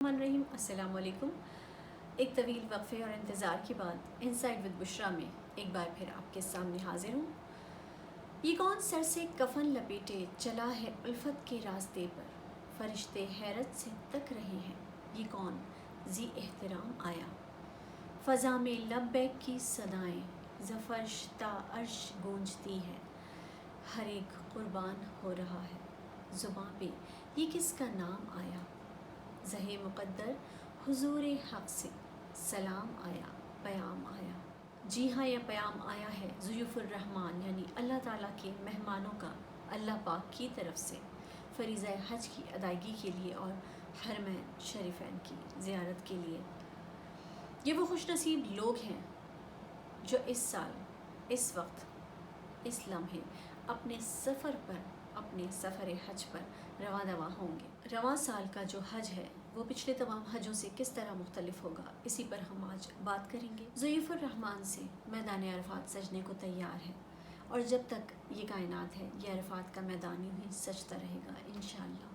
الرحیم السلام علیکم۔ ایک طویل وقفے اور انتظار کے بعد انسائٹ ود بشرا میں ایک بار پھر آپ کے سامنے حاضر ہوں۔ یہ کون سر سے کفن لپیٹے چلا ہے الفت کے راستے پر، فرشتے حیرت سے تک رہے ہیں یہ کون ذی احترام آیا۔ فضا میں لبیک کی صدائیں ز فرش تا عرش گونجتی ہے، ہر ایک قربان ہو رہا ہے زباں پہ یہ کس کا نام آیا۔ زہ مقدر حضور حق سے سلام آیا، پیام آیا۔ جی ہاں، یہ پیام آیا ہے ضیوف الرحمن یعنی اللہ تعالیٰ کے مہمانوں کا اللہ پاک کی طرف سے فریضہ حج کی ادائیگی کے لیے اور حرمین شریفین کی زیارت کے لیے۔ یہ وہ خوش نصیب لوگ ہیں جو اس سال، اس وقت، اس لمحے اپنے سفر پر، اپنے سفر حج پر رواں دواں ہوں گے۔ رواں سال کا جو حج ہے وہ پچھلے تمام حجوں سے کس طرح مختلف ہوگا، اسی پر ہم آج بات کریں گے۔ ضیوف الرحمن سے میدان عرفات سجنے کو تیار ہے، اور جب تک یہ کائنات ہے یہ عرفات کا میدان یوں ہی سجتا رہے گا انشاءاللہ۔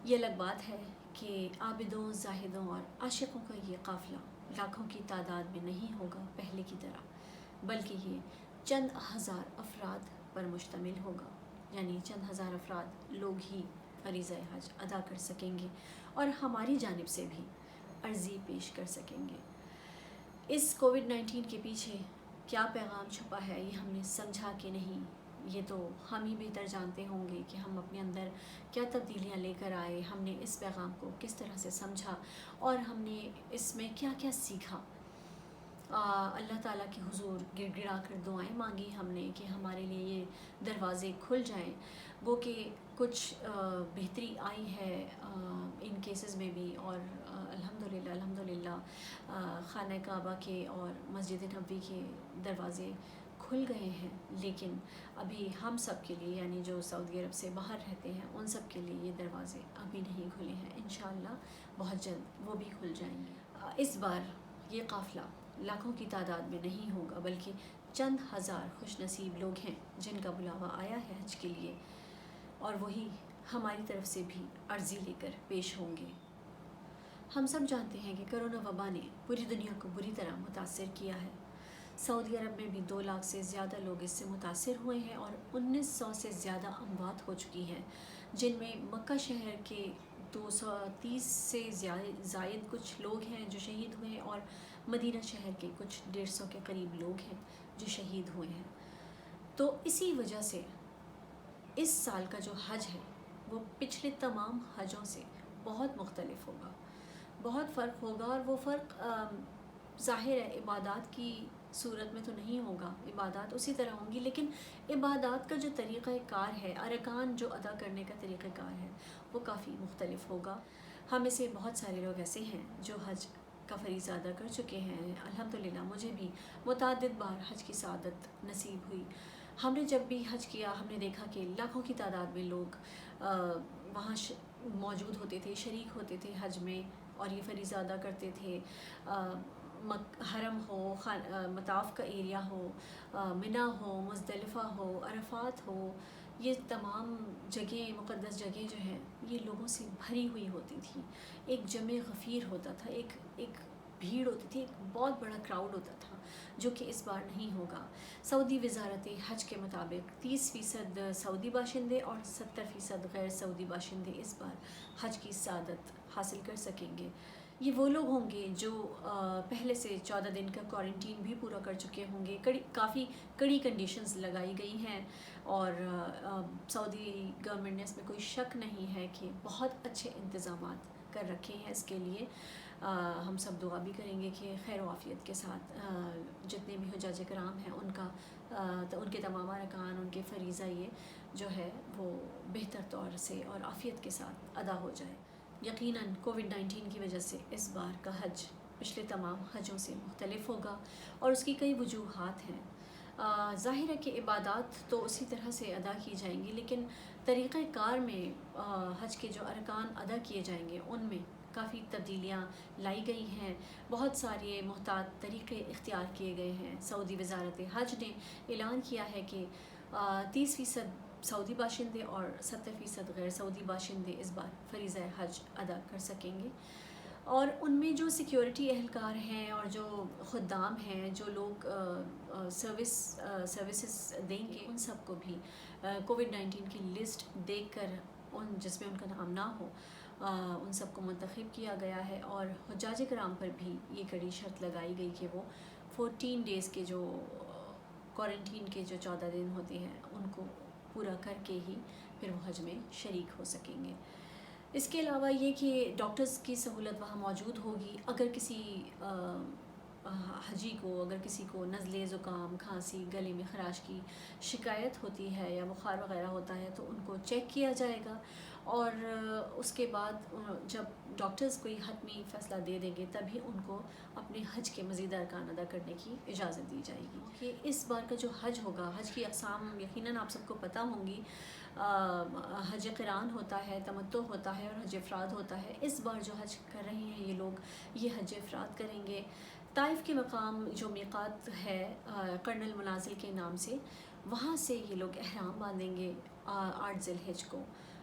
یہ الگ بات ہے کہ عابدوں، زاہدوں اور عاشقوں کا یہ قافلہ لاکھوں کی تعداد میں نہیں ہوگا پہلے کی طرح، بلکہ یہ چند ہزار افراد پر مشتمل ہوگا، یعنی چند ہزار افراد لوگ ہی فریضہ حج ادا کر سکیں گے اور ہماری جانب سے بھی عرضی پیش کر سکیں گے۔ اس کووڈ-19 کے پیچھے کیا پیغام چھپا ہے یہ ہم نے سمجھا کہ نہیں، یہ تو ہم ہی بہتر جانتے ہوں گے کہ ہم اپنے اندر کیا تبدیلیاں لے کر آئے، ہم نے اس پیغام کو کس طرح سے سمجھا اور ہم نے اس میں کیا کیا سیکھا۔ اللہ تعالیٰ کے حضور گڑ گڑا کر دعائیں مانگی ہم نے کہ ہمارے لیے یہ دروازے کھل جائیں، وہ کہ کچھ بہتری آئی ہے ان کیسز میں بھی، اور الحمدللہ خانہ کعبہ کے اور مسجد نبوی کے دروازے کھل گئے ہیں، لیکن ابھی ہم سب کے لیے، یعنی جو سعودی عرب سے باہر رہتے ہیں ان سب کے لیے یہ دروازے ابھی نہیں کھلے ہیں، انشاءاللہ بہت جلد وہ بھی کھل جائیں گے۔ اس بار یہ قافلہ لاکھوں کی تعداد میں نہیں ہوگا، بلکہ چند ہزار خوش نصیب لوگ ہیں جن کا بلاوا آیا ہے حج کے لیے، اور وہی ہماری طرف سے بھی عرضی لے کر پیش ہوں گے۔ ہم سب جانتے ہیں کہ کرونا وبا نے پوری دنیا کو بری طرح متاثر کیا ہے۔ سعودی عرب میں بھی 2 لاکھ سے زیادہ لوگ اس سے متاثر ہوئے ہیں اور 1900 سے زیادہ اموات ہو چکی ہیں، جن میں مکہ شہر کے 230 سے زائد کچھ لوگ ہیں جو شہید ہوئے ہیں، اور مدینہ شہر کے کچھ 150 کے قریب لوگ ہیں جو شہید ہوئے ہیں۔ تو اسی وجہ سے اس سال کا جو حج ہے وہ پچھلے تمام حجوں سے بہت مختلف ہوگا، بہت فرق ہوگا، اور وہ فرق ظاہر ہے عبادات کی صورت میں تو نہیں ہوگا، عبادات اسی طرح ہوں گی، لیکن عبادات کا جو طریقہ کار ہے، ارکان جو ادا کرنے کا طریقہ کار ہے وہ کافی مختلف ہوگا۔ ہم میں سے بہت سارے لوگ ایسے ہیں جو حج کا فریضہ ادا کر چکے ہیں، الحمدللہ مجھے بھی متعدد بار حج کی سعادت نصیب ہوئی۔ ہم نے جب بھی حج کیا ہم نے دیکھا کہ لاکھوں کی تعداد میں لوگ وہاں موجود ہوتے تھے، شریک ہوتے تھے حج میں، اور یہ فریضہ ادا کرتے تھے۔ حرم ہو، مطاف کا ایریا ہو، منی ہو، مزدلفہ ہو، عرفات ہو، یہ تمام جگہیں، مقدس جگہیں جو ہیں یہ لوگوں سے بھری ہوئی ہوتی تھی، ایک جمع غفیر ہوتا تھا، ایک بھیڑ ہوتی تھی، ایک بہت بڑا کراؤڈ ہوتا تھا، جو کہ اس بار نہیں ہوگا۔ سعودی وزارت حج کے مطابق 30% سعودی باشندے اور 70% غیر سعودی باشندے اس بار حج کی سعادت حاصل کر سکیں گے۔ یہ وہ لوگ ہوں گے جو پہلے سے 14 دن کا کوارنٹین بھی پورا کر چکے ہوں گے، کافی کڑی کنڈیشنز لگائی گئی ہیں، اور سعودی گورنمنٹ نے اس میں کوئی شک نہیں ہے کہ بہت اچھے انتظامات کر رکھے ہیں اس کے لیے۔ ہم سب دعا بھی کریں گے کہ خیر و عافیت کے ساتھ جتنے بھی حجاج کرام ہیں ان کے تمام ارکان، ان کے فریضہ یہ جو ہے وہ بہتر طور سے اور عافیت کے ساتھ ادا ہو جائے۔ یقیناً کووڈ-19 کی وجہ سے اس بار کا حج پچھلے تمام حجوں سے مختلف ہوگا، اور اس کی کئی وجوہات ہیں۔ ظاہر ہے کہ عبادات تو اسی طرح سے ادا کی جائیں گی، لیکن طریقہ کار میں حج کے جو ارکان ادا کیے جائیں گے ان میں کافی تبدیلیاں لائی گئی ہیں، بہت سارے محتاط طریقے اختیار کیے گئے ہیں۔ سعودی وزارت حج نے اعلان کیا ہے کہ 30% سعودی باشندے اور 70% غیر سعودی باشندے اس بار فریضہ حج ادا کر سکیں گے. اور ان میں جو سیکیورٹی اہلکار ہیں اور جو خدام ہیں، جو لوگ سروسز دیں گے، ان سب کو بھی کووڈ-19 کی لسٹ دیکھ کر جس میں ان کا نام نہ ہو ان سب کو منتخب کیا گیا ہے. اور حجاج کرام پر بھی یہ کڑی شرط لگائی گئی کہ وہ 14 ڈیز کے جو کوارنٹین کے جو 14 دن ہوتے ہیں ان کو پورا کر کے ہی پھر وہ حج میں شریک ہو سکیں گے. اس کے علاوہ یہ کہ ڈاکٹرز کی سہولت وہاں موجود ہوگی. اگر کسی حجی کو، اگر کسی کو نزلے، زکام، کھانسی، گلے میں خراش کی شکایت ہوتی ہے یا بخار وغیرہ ہوتا ہے تو ان کو چیک کیا جائے گا، اور اس کے بعد جب ڈاکٹرز کوئی حتمی فیصلہ دے دیں گے تبھی ان کو اپنے حج کے مزید ارکان ادا کرنے کی اجازت دی جائے گی. کہ اس بار کا جو حج ہوگا، حج کی اقسام یقیناً آپ سب کو پتہ ہوں گی. حج قران ہوتا ہے، تمتع ہوتا ہے اور حج افراد ہوتا ہے. اس بار جو حج کر رہے ہیں یہ لوگ، یہ حج افراد کریں گے. طائف کے مقام جو میقات ہے قرن المنازل کے نام سے، وہاں سے یہ لوگ احرام باندھیں گے 8 ذی الحجہ کو.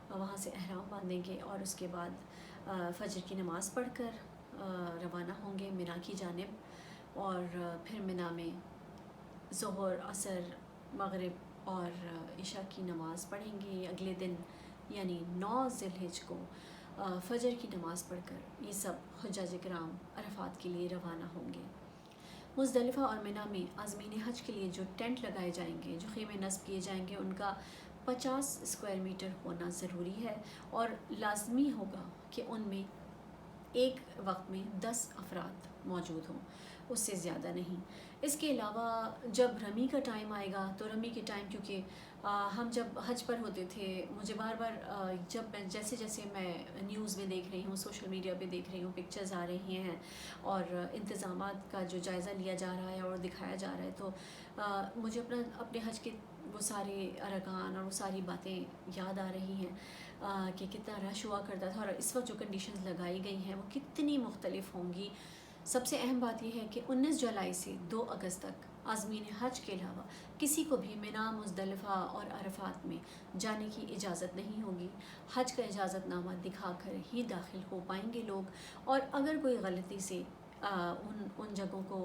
وہاں سے احرام باندھیں گے اور اس کے بعد فجر کی نماز پڑھ کر روانہ ہوں گے منا کی جانب. اور پھر منا میں ظہر، عصر، مغرب اور عشاء کی نماز پڑھیں گے. اگلے دن یعنی 9 ذی الحجہ کو فجر کی نماز پڑھ کر یہ سب حجاج کرام عرفات کے لیے روانہ ہوں گے. مزدلفہ اور منا میں عازمین حج کے لیے جو ٹینٹ لگائے جائیں گے، جو خیمے نصب کیے جائیں گے، ان کا 50 اسکوائر میٹر ہونا ضروری ہے، اور لازمی ہوگا کہ ان میں ایک وقت میں 10 افراد موجود ہوں، اس سے زیادہ نہیں. اس کے علاوہ جب رمی کا ٹائم آئے گا تو رمی کے ٹائم، کیونکہ ہم جب حج پر ہوتے تھے، مجھے بار بار جب میں جیسے میں نیوز میں دیکھ رہی ہوں، سوشل میڈیا پہ دیکھ رہی ہوں، پکچرز آ رہی ہیں اور انتظامات کا جو جائزہ لیا جا رہا ہے اور دکھایا جا رہا ہے، تو مجھے اپنے حج کے وہ سارے ارکان اور وہ ساری باتیں یاد آ رہی ہیں کہ کتنا رش ہوا کرتا تھا، اور اس وقت جو کنڈیشنز لگائی گئی ہیں وہ کتنی مختلف ہوں گی. سب سے اہم بات یہ ہے کہ 19 جولائی سے 2 اگست تک عازمین حج کے علاوہ کسی کو بھی منا، مزدلفہ اور عرفات میں جانے کی اجازت نہیں ہوگی. حج کا اجازت نامہ دکھا کر ہی داخل ہو پائیں گے لوگ، اور اگر کوئی غلطی سے ان جگہوں کو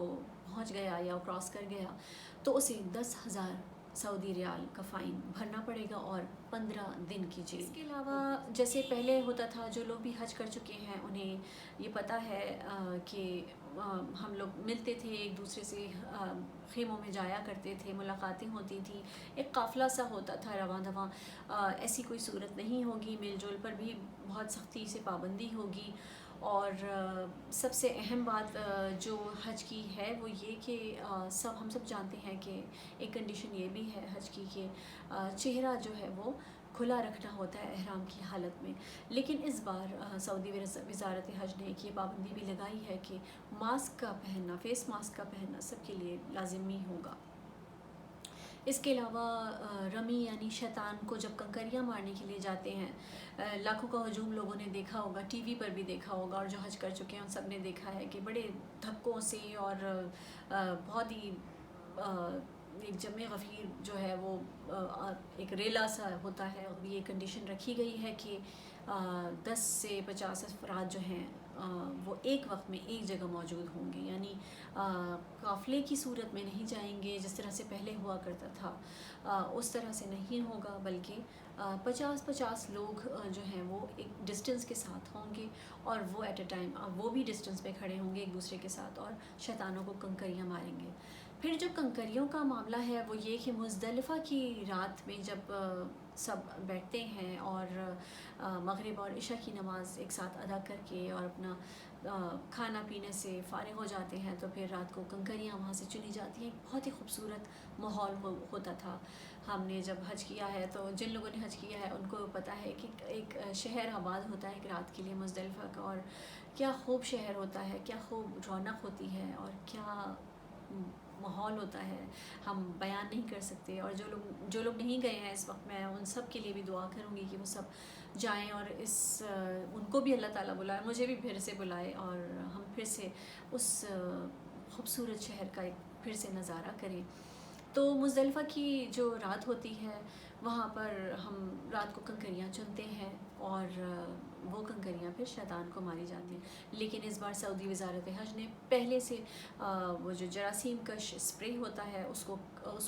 پہنچ گیا یا کراس کر گیا تو اسے 10,000 سعودی ریال کا فائن بھرنا پڑے گا اور 15 دن کی جیل. اس کے علاوہ جیسے پہلے ہوتا تھا، جو لوگ بھی حج کر چکے ہیں انہیں یہ پتہ ہے کہ ہم لوگ ملتے تھے ایک دوسرے سے، خیموں میں جایا کرتے تھے، ملاقاتیں ہوتی تھیں، ایک قافلہ سا ہوتا تھا رواں دواں. ایسی کوئی صورت نہیں ہوگی. میل جول پر بھی بہت سختی سے پابندی ہوگی. اور سب سے اہم بات جو حج کی ہے وہ یہ کہ ہم سب جانتے ہیں کہ ایک کنڈیشن یہ بھی ہے حج کی کہ چہرہ جو ہے وہ کھلا رکھنا ہوتا ہے احرام کی حالت میں. لیکن اس بار سعودی وزارت حج نے ایک یہ پابندی بھی لگائی ہے کہ ماسک کا پہننا، فیس ماسک کا پہننا سب کے لیے لازمی ہوگا. اس کے علاوہ رمی یعنی شیطان کو جب کنکریاں مارنے کے لیے جاتے ہیں، لاکھوں کا ہجوم لوگوں نے دیکھا ہوگا، ٹی وی پر بھی دیکھا ہوگا، اور جو حج کر چکے ہیں ان سب نے دیکھا ہے کہ بڑے دھکوں سے اور بہت ہی ایک جمع غفیر جو ہے وہ ایک ریلا سا ہوتا ہے. یہ کنڈیشن رکھی گئی ہے کہ 10 سے 50 افراد جو ہیں وہ ایک وقت میں ایک جگہ موجود ہوں گے، یعنی قافلے کی صورت میں نہیں جائیں گے جس طرح سے پہلے ہوا کرتا تھا، اس طرح سے نہیں ہوگا، بلکہ 50 لوگ جو ہیں وہ ایک ڈسٹنس کے ساتھ ہوں گے، اور وہ ایٹ اے ٹائم وہ بھی ڈسٹنس پہ کھڑے ہوں گے ایک دوسرے کے ساتھ، اور شیطانوں کو کنکریاں ماریں گے. پھر جو کنکریوں کا معاملہ ہے وہ یہ کہ مزدلفہ کی رات میں جب سب بیٹھتے ہیں اور مغرب اور عشاء کی نماز ایک ساتھ ادا کر کے اور اپنا کھانا پینے سے فارغ ہو جاتے ہیں تو پھر رات کو کنکریاں وہاں سے چنی جاتی ہیں. بہت ہی خوبصورت ماحول ہوتا تھا. ہم نے جب حج کیا ہے تو جن لوگوں نے حج کیا ہے ان کو پتہ ہے کہ ایک شہر آباد ہوتا ہے ایک رات کے لیے مزدلفہ کا، اور کیا خوب شہر ہوتا ہے، کیا خوب رونق ہوتی ہے، اور کیا ماحول ہوتا ہے، ہم بیان نہیں کر سکتے. اور جو لوگ نہیں گئے ہیں اس وقت، میں ان سب کے لیے بھی دعا کروں گی کہ وہ سب جائیں اور ان کو بھی اللہ تعالیٰ بلائے، مجھے بھی پھر سے بلائے، اور ہم پھر سے اس خوبصورت شہر کا ایک پھر سے نظارہ کریں. تو مزدلفہ کی جو رات ہوتی ہے وہاں پر ہم رات کو کنکریاں چنتے ہیں اور وہ کنکریاں پھر شیطان کو ماری جاتی ہیں. لیکن اس بار سعودی وزارت حج نے پہلے سے وہ جو جراثیم کش اسپرے ہوتا ہے اس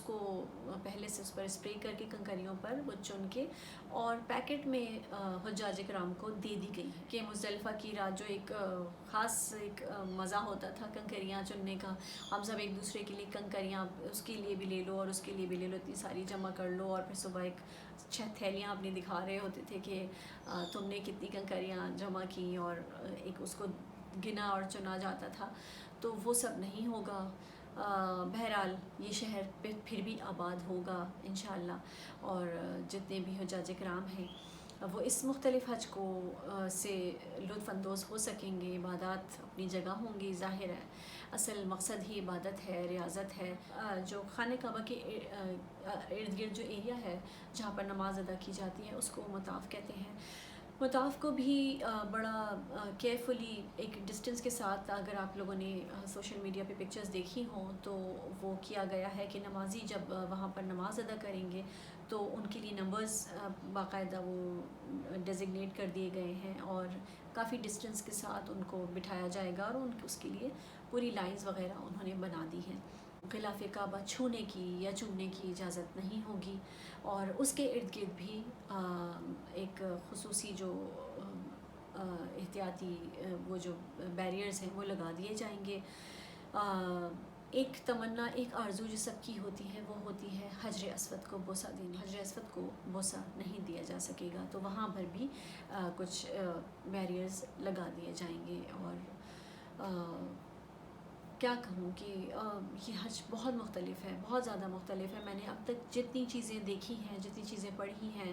کو پہلے سے اس پر اسپرے کر کے کنکریوں پر وہ چن کے اور پیکٹ میں حجاج کرام کو دے دی گئی ہے کہ مزدلفہ کی رات جو ایک خاص ایک مزہ ہوتا تھا کنکریاں چننے کا. ہم سب ایک دوسرے کے لیے کنکریاں اس کے لیے بھی لے لو اور اس کے لیے بھی لے لو, اتنی ساری جمع کر لو اور پھر صبح ایک 6 تھیلیاں اپنی دکھا رہے ہوتے تھے کہ تم نے کتنی کنکریاں جمع کی اور ایک اس کو گنا اور چنا جاتا تھا. تو وہ سب نہیں ہوگا. بہرحال یہ شہر پھر بھی آباد ہوگا انشاءاللہ, اور جتنے بھی حجاج کرام ہیں وہ اس مختلف حج کو سے لطف اندوز ہو سکیں گے. عبادات اپنی جگہ ہوں گی, ظاہر ہے اصل مقصد ہی عبادت ہے, ریاضت ہے. جو خانہ کعبہ کے ارد گرد جو ایریا ہے جہاں پر نماز ادا کی جاتی ہے اس کو مطاف کہتے ہیں. مطاف کو بھی بڑا کیئرفلی ایک ڈسٹنس کے ساتھ, اگر آپ لوگوں نے سوشل میڈیا پہ پکچرز دیکھی ہوں تو وہ کیا گیا ہے کہ نمازی جب وہاں پر نماز ادا کریں گے تو ان کے لیے نمبرز باقاعدہ وہ ڈیزگنیٹ کر دیے گئے ہیں اور کافی ڈسٹنس کے ساتھ ان کو بٹھایا جائے گا اور اس کے لیے پوری لائنز وغیرہ انہوں نے بنا دی ہیں. غلاف کعبہ چھونے کی یا چومنے کی اجازت نہیں ہوگی اور اس کے ارد گرد بھی ایک خصوصی جو احتیاطی وہ جو بیریئرز ہیں وہ لگا دیے جائیں گے. ایک تمنا, ایک آرزو جو سب کی ہوتی ہے وہ ہوتی ہے حجر اسود کو بوسہ دینا. حجر اسود کو بوسہ نہیں دیا جا سکے گا تو وہاں پر بھی کچھ بیریئرز لگا دیے جائیں گے. اور کیا کہوں کہ یہ حج بہت مختلف ہے, بہت زیادہ مختلف ہے. میں نے اب تک جتنی چیزیں دیکھی ہیں, جتنی چیزیں پڑھی ہیں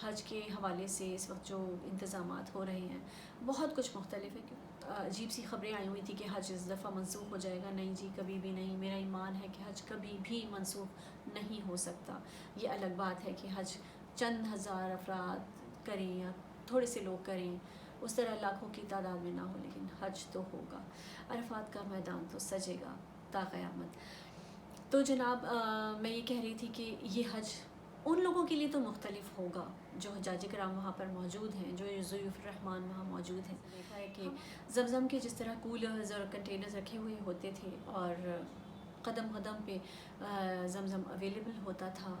حج کے حوالے سے اس وقت جو انتظامات ہو رہے ہیں بہت کچھ مختلف ہے. عجیب سی خبریں آئی ہوئی تھی کہ حج اس دفعہ منسوخ ہو جائے گا. نہیں جی, کبھی بھی نہیں. میرا ایمان ہے کہ حج کبھی بھی منسوخ نہیں ہو سکتا. یہ الگ بات ہے کہ حج چند ہزار افراد کریں یا تھوڑے سے لوگ کریں, اس طرح لاکھوں کی تعداد میں نہ ہو, لیکن حج تو ہوگا. عرفات کا میدان تو سجے گا تا قیامت. تو جناب میں یہ کہہ رہی تھی کہ یہ حج ان لوگوں کے لیے تو مختلف ہوگا جو حجاج کرام وہاں پر موجود ہیں, جو ضیوف الرحمان وہاں موجود ہیں. دیکھا ہے کہ زمزم کے جس طرح کولرز اور کنٹینرز رکھے ہوئے ہوتے تھے اور قدم قدم پہ زمزم اویلیبل ہوتا تھا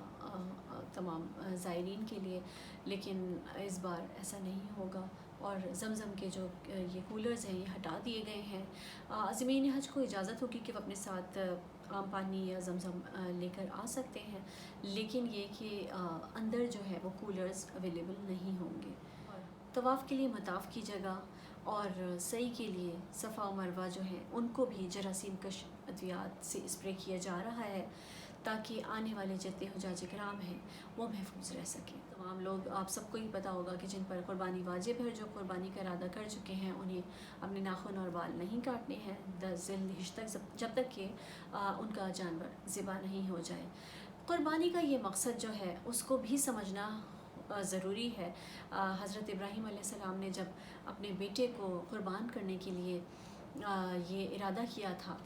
تمام زائرین کے لیے, لیکن اس بار ایسا نہیں ہوگا اور زمزم کے جو یہ کولرز ہیں یہ ہٹا دیے گئے ہیں. عازمین حج کو اجازت ہوگی کہ وہ اپنے ساتھ عام پانی یا زمزم لے کر آ سکتے ہیں, لیکن یہ کہ اندر جو ہے وہ کولرز اویلیبل نہیں ہوں گے. طواف کے لیے مطاف کی جگہ اور سعی کے لیے صفا و مروہ جو ہیں ان کو بھی جراثیم کش ادویات سے اسپرے کیا جا رہا ہے تاکہ آنے والے جتنے حجاج کرام ہیں وہ محفوظ رہ سکیں. تمام لوگ, آپ سب کو ہی پتہ ہوگا کہ جن پر قربانی واجب ہے, جو قربانی کا ارادہ کر چکے ہیں, انہیں اپنے ناخن اور بال نہیں کاٹنے ہیں 10 ذی الحجہ تک, جب تک کہ ان کا جانور ذبح نہیں ہو جائے. قربانی کا یہ مقصد جو ہے اس کو بھی سمجھنا ضروری ہے. حضرت ابراہیم علیہ السلام نے جب اپنے بیٹے کو قربان کرنے کے لیے یہ ارادہ کیا تھا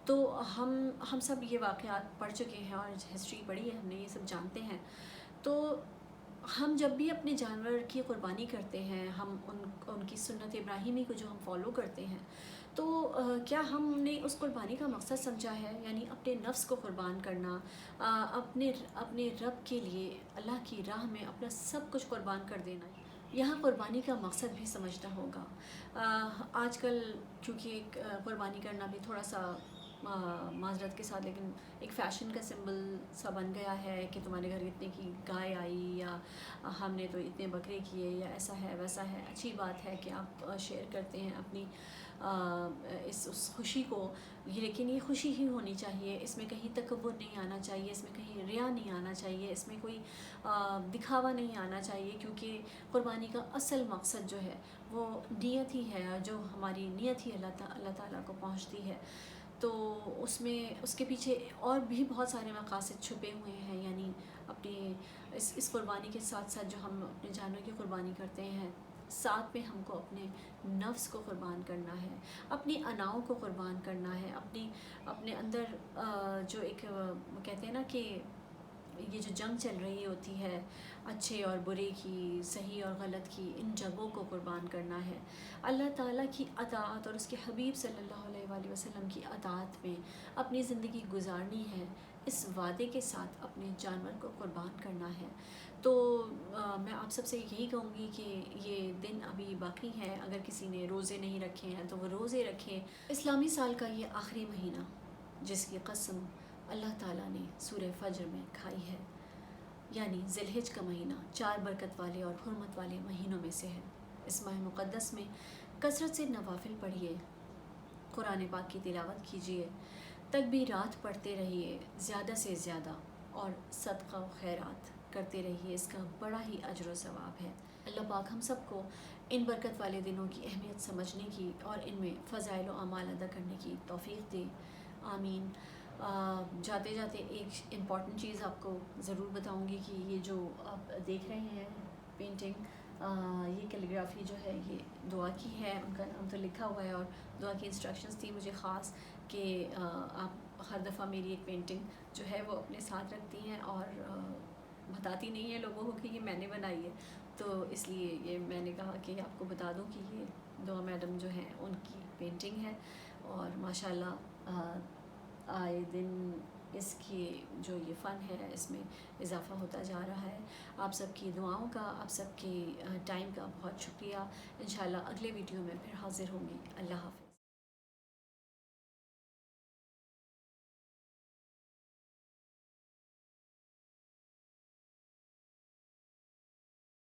تو ہم سب یہ واقعات پڑھ چکے ہیں اور ہسٹری پڑھی ہے, ہم نے یہ سب جانتے ہیں. تو ہم جب بھی اپنے جانور کی قربانی کرتے ہیں, ہم ان کی سنت ابراہیمی کو جو ہم فالو کرتے ہیں, تو کیا ہم نے اس قربانی کا مقصد سمجھا ہے؟ یعنی اپنے نفس کو قربان کرنا, اپنے رب کے لیے اللہ کی راہ میں اپنا سب کچھ قربان کر دینا. یہاں قربانی کا مقصد بھی سمجھنا ہوگا. آج کل کیونکہ قربانی کرنا بھی تھوڑا سا معذرت کے ساتھ لیکن ایک فیشن کا سمبل سا بن گیا ہے کہ تمہارے گھر اتنے کی گائے آئی یا ہم نے تو اتنے بکرے کیے یا ایسا ہے ویسا ہے. اچھی بات ہے کہ آپ شیئر کرتے ہیں اپنی اس خوشی کو, لیکن یہ خوشی ہی ہونی چاہیے, اس میں کہیں تکبر نہیں آنا چاہیے, اس میں کہیں ریا نہیں آنا چاہیے, اس میں کوئی دکھاوا نہیں آنا چاہیے, کیونکہ قربانی کا اصل مقصد جو ہے وہ نیت ہی ہے, اور جو ہماری نیت ہی اللہ تعالیٰ کو پہنچتی ہے. تو اس کے پیچھے اور بھی بہت سارے مقاصد چھپے ہوئے ہیں. یعنی اپنی اس قربانی کے ساتھ ساتھ جو ہم اپنے جانور کی قربانی کرتے ہیں, ساتھ میں ہم کو اپنے نفس کو قربان کرنا ہے, اپنی اناؤں کو قربان کرنا ہے, اپنے اندر جو ایک کہتے ہیں نا کہ یہ جو جنگ چل رہی ہوتی ہے اچھے اور برے کی، صحیح اور غلط کی، ان جنگوں کو قربان کرنا ہے، اللہ تعالیٰ کی اطاعت اور اس کے حبیب صلی اللہ علیہ وآلہ وسلم کی اطاعت میں اپنی زندگی گزارنی ہے، اس وعدے کے ساتھ اپنے جانور کو قربان کرنا ہے۔ تو میں آپ سب سے یہی کہوں گی کہ یہ دن ابھی باقی ہے، اگر کسی نے روزے نہیں رکھے ہیں تو وہ روزے رکھیں۔ اسلامی سال کا یہ آخری مہینہ جس کی قسم اللہ تعالیٰ نے سورہ فجر میں کھائی ہے، یعنی ذی الحج کا مہینہ 4 برکت والے اور حرمت والے مہینوں میں سے ہے۔ اس ماہ مقدس میں کثرت سے نوافل پڑھیے، قرآن پاک کی تلاوت کیجیے، تکبیرات پڑھتے رہیے زیادہ سے زیادہ، اور صدقہ و خیرات کرتے رہیے، اس کا بڑا ہی اجر و ثواب ہے۔ اللہ پاک ہم سب کو ان برکت والے دنوں کی اہمیت سمجھنے کی اور ان میں فضائل و اعمال ادا کرنے کی توفیق دے، آمین۔ جاتے جاتے ایک امپورٹنٹ چیز آپ کو ضرور بتاؤں گی کہ یہ جو آپ دیکھ رہے ہیں پینٹنگ، یہ کیلیگرافی جو ہے یہ دعا کی ہے، ان کا نام تو لکھا ہوا ہے، اور دعا کی انسٹرکشنز تھی مجھے خاص کہ آپ ہر دفعہ میری ایک پینٹنگ جو ہے وہ اپنے ساتھ رکھتی ہیں اور بتاتی نہیں ہیں لوگوں کو کہ یہ میں نے بنائی ہے، تو اس لیے یہ میں نے کہا کہ آپ کو بتا دوں کہ یہ دعا میڈم جو ہیں ان کی پینٹنگ ہے، اور ماشاءاللہ آئے دن اس کی جو یہ فن ہے اس میں اضافہ ہوتا جا رہا ہے۔ آپ سب کی دعاؤں کا، آپ سب کی ٹائم کا بہت شکریہ۔ انشاءاللہ اگلے ویڈیو میں پھر حاضر ہوں گی۔ اللہ حافظ۔